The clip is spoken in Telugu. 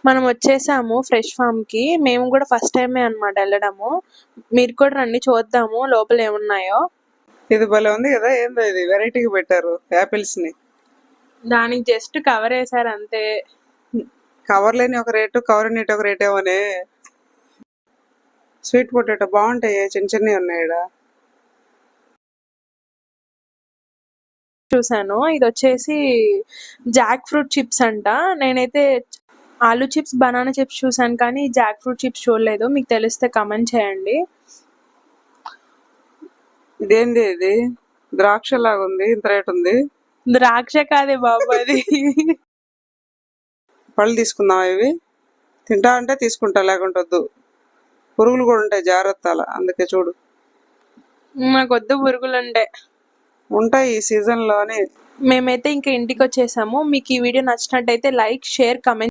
మనం వచ్చేసాము ఫ్రెష్ ఫామ్ కి. మేము కూడా ఫస్ట్ టైమే అన్నమాట వెళ్ళడము. మీరు కూడా రండి చూద్దాము లోపల ఏమున్నాయో. ఇది భలే ఉంది కదా, ఏందో ఇది వెరైటీగా పెట్టారు యాపిల్స్ ని. దానికి జస్ట్ కవర్ వేసారు అంతే. కవర్ లేని ఒక రేటు, కవర్ నీటి ఒక రేట్ ఏమోనే. స్వీట్ పొటాటో బాగుంటాయి, చిన్న చిన్నవి ఉన్నాయి ఈడ. చూసాను ఇది వచ్చేసి జాక్ ఫ్రూట్ చిప్స్ అంట. నేనైతే ఆలూ చిప్స్, బనానా చిప్స్ చూసాను కానీ జాక్ ఫ్రూట్ చిప్స్ చూడలేదు. మీకు తెలిస్తే కమెంట్ చేయండి. ఇదేంది ఇది, ద్రాక్ష లాగా ఉంది, ఇంత రేట్ ఉంది. ద్రాక్ష కాదే బాబు అది. పళ్ళు తీసుకుందాం, ఇవి తింటా అంటే తీసుకుంటా, లేకుంటే వద్దు. పురుగులు కూడా ఉంటాయి, జాగ్రత్త అలా, అందుకే చూడు. మాకొద్దు పురుగులు ఉంటే. ఉంటాయి ఈ సీజన్ లోనే. మేమైతే ఇంకా ఇంటికి వచ్చేసాము. మీకు ఈ వీడియో నచ్చినట్టయితే లైక్, షేర్, కమెంట్